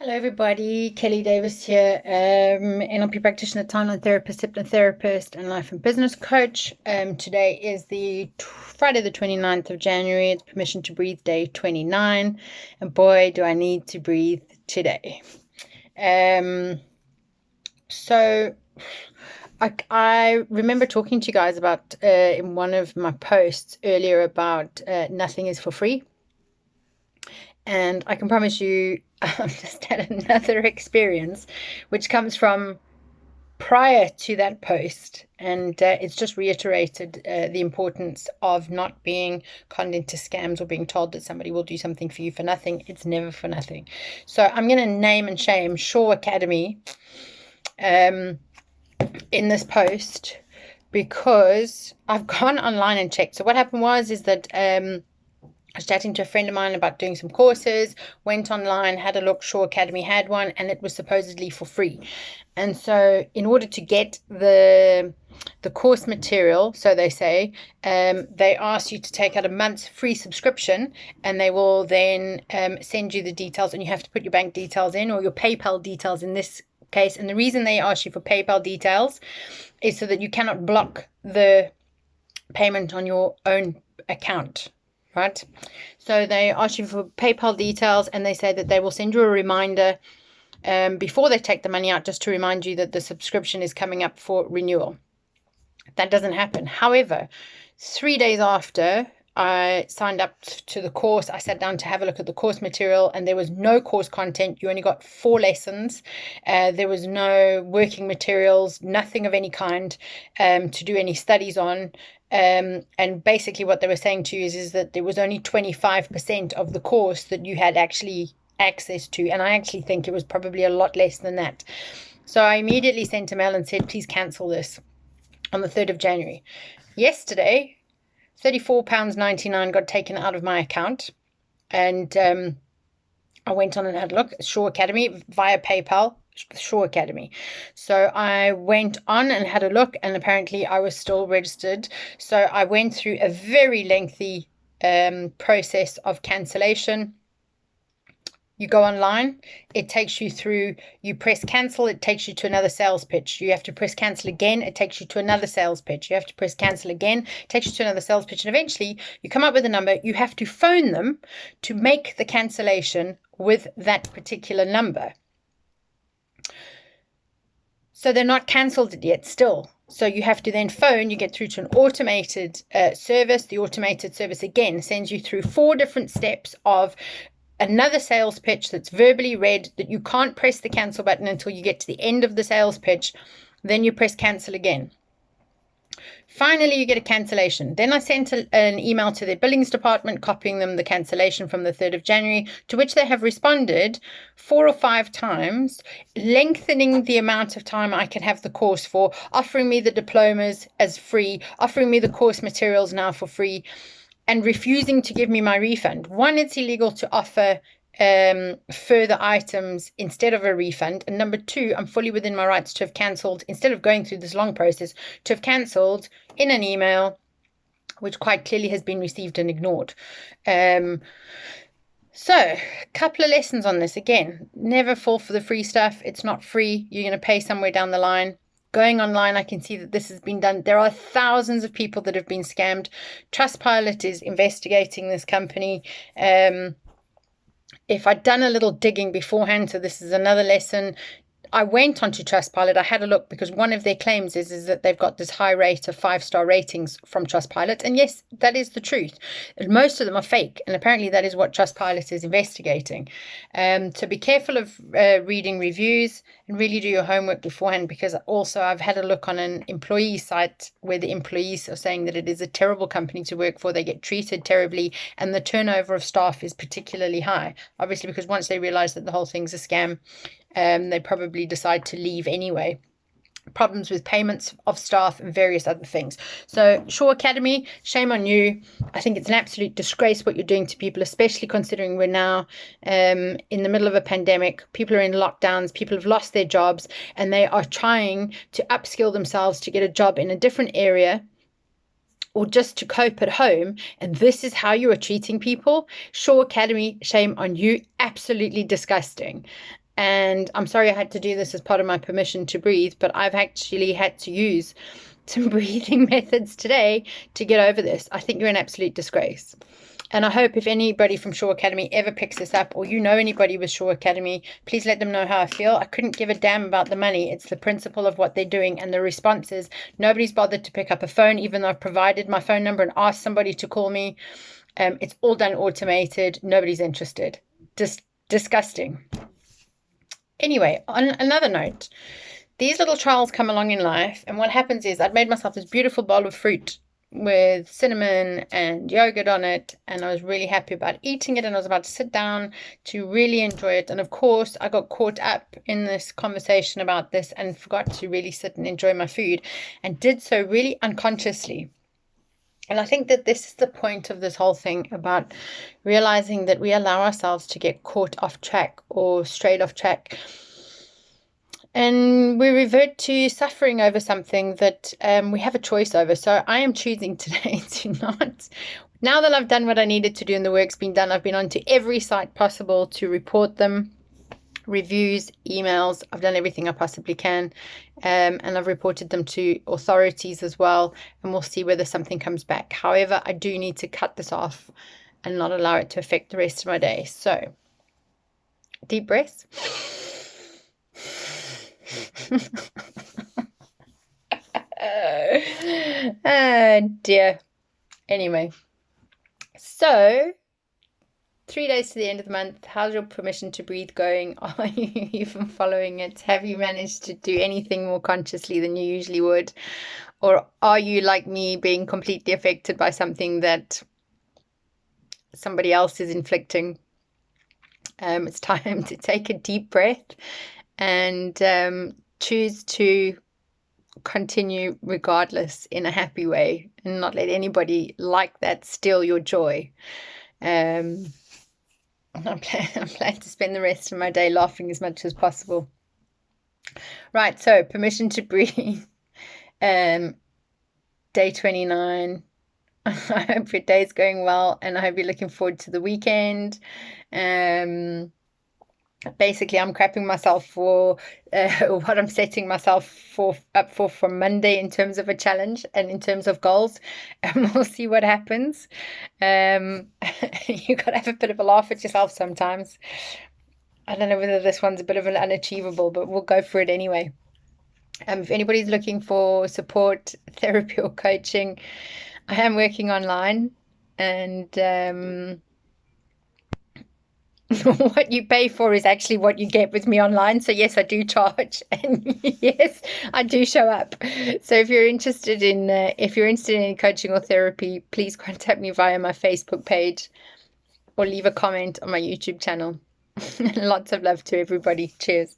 Hello everybody, Kelly Davis here, NLP practitioner, timeline therapist, hypnotherapist, and life and business coach. Today is the Friday the 29th of January. It's Permission to Breathe Day 29, and boy, do I need to breathe today. So I remember talking to you guys about, in one of my posts earlier about nothing is for free. And I can promise you, I've just had another experience which comes from prior to that post. And it's just reiterated the importance of not being conned into scams or being told that somebody will do something for you for nothing. It's never for nothing. So I'm going to name and shame Shaw Academy in this post because I've gone online and checked. So what happened is that I was chatting to a friend of mine about doing some courses, went online, had a look, Shaw Academy had one, and it was supposedly for free. And so in order to get the course material, so they say, they ask you to take out a month's free subscription, and they will then send you the details, and you have to put your bank details in, or your PayPal details in this case. And the reason they ask you for PayPal details is so that you cannot block the payment on your own account. Right, so they ask you for PayPal details, and they say that they will send you a reminder before they take the money out, just to remind you that the subscription is coming up for renewal. That doesn't happen. However, 3 days after I signed up to the course, I sat down to have a look at the course material, and there was no course content. You only got 4 lessons. There was no working materials, nothing of any kind to do any studies on. And basically what they were saying to you is that there was only 25% of the course that you had actually access to. And I actually think it was probably a lot less than that. So I immediately sent a mail and said, please cancel this on the 3rd of January. Yesterday, £34.99 got taken out of my account. And I went on and had a look at Shaw Academy via PayPal. Shaw Academy. So I went on and had a look, and apparently I was still registered. So I went through a very lengthy process of cancellation. You go online, it takes you through, you press cancel, it takes you to another sales pitch. You have to press cancel again, it takes you to another sales pitch. You have to press cancel again, it takes you to another sales pitch. And eventually you come up with a number, you have to phone them to make the cancellation with that particular number. So they're not cancelled yet still. So you have to then phone, you get through to an automated service. The automated service again sends you through 4 different steps of another sales pitch that's verbally read, that you can't press the cancel button until you get to the end of the sales pitch. Then you press cancel again. Finally, you get a cancellation. Then I sent an email to their billings department, copying them the cancellation from the 3rd of January, to which they have responded 4 or 5 times, lengthening the amount of time I can have the course for, offering me the diplomas as free, offering me the course materials now for free, and refusing to give me my refund. One, it's illegal to offer further items instead of a refund, and number 2, I'm fully within my rights to have cancelled, instead of going through this long process, to have cancelled in an email which quite clearly has been received and ignored. So a couple of lessons on this. Again, never fall for the free stuff. It's not free. You're going to pay somewhere down the line. Going online, I can see that this has been done. There are thousands of people that have been scammed. Trustpilot is investigating this company. If I'd done a little digging beforehand, so this is another lesson, I went onto Trustpilot. I had a look because one of their claims is that they've got this high rate of 5-star ratings from Trustpilot. And yes, that is the truth. Most of them are fake. And apparently that is what Trustpilot is investigating. So be careful of reading reviews and really do your homework beforehand, because also I've had a look on an employee site where the employees are saying that it is a terrible company to work for. They get treated terribly, and the turnover of staff is particularly high. Obviously, because once they realize that the whole thing's a scam, they probably decide to leave anyway. Problems with payments of staff and various other things. So Shaw Academy, shame on you. I think it's an absolute disgrace what you're doing to people, especially considering we're now in the middle of a pandemic. People are in lockdowns, people have lost their jobs, and they are trying to upskill themselves to get a job in a different area or just to cope at home, and this is how you are treating people. Shaw Academy, shame on you. Absolutely disgusting. And I'm sorry I had to do this as part of my permission to breathe, but I've actually had to use some breathing methods today to get over this. I think you're an absolute disgrace. And I hope if anybody from Shaw Academy ever picks this up, or you know anybody with Shaw Academy, please let them know how I feel. I couldn't give a damn about the money. It's the principle of what they're doing. And the response is nobody's bothered to pick up a phone, even though I've provided my phone number and asked somebody to call me. It's all done automated. Nobody's interested. Just disgusting. Anyway, on another note, these little trials come along in life, and what happens is I'd made myself this beautiful bowl of fruit with cinnamon and yogurt on it, and I was really happy about eating it, and I was about to sit down to really enjoy it. And of course, I got caught up in this conversation about this and forgot to really sit and enjoy my food, and did so really unconsciously. And I think that this is the point of this whole thing about realizing that we allow ourselves to get caught off track or straight off track. And we revert to suffering over something that we have a choice over. So I am choosing today to not. Now that I've done what I needed to do and the work's been done, I've been onto every site possible to report them. Reviews, emails, I've done everything I possibly can, and I've reported them to authorities as well, and we'll see whether something comes back. However, I do need to cut this off and not allow it to affect the rest of my day. So, deep breaths. Oh dear. Anyway, so 3 days to the end of the month. How's your permission to breathe going? Are you even following it? Have you managed to do anything more consciously than you usually would? Or are you like me, being completely affected by something that somebody else is inflicting? It's time to take a deep breath and choose to continue regardless in a happy way, and not let anybody like that steal your joy. I plan to spend the rest of my day laughing as much as possible. Right, so permission to breathe. Day 29. I hope your day's going well, and I hope you're looking forward to the weekend. Basically, I'm crapping myself for what I'm setting myself up for Monday in terms of a challenge and in terms of goals, and we'll see what happens. You got to have a bit of a laugh at yourself sometimes. I don't know whether this one's a bit of an unachievable, but we'll go for it anyway. If anybody's looking for support, therapy, or coaching, I am working online, and what you pay for is actually what you get with me online. So yes, I do charge, and yes, I do show up. So if you're interested in coaching or therapy, please contact me via my Facebook page or leave a comment on my YouTube channel. Lots of love to everybody. Cheers.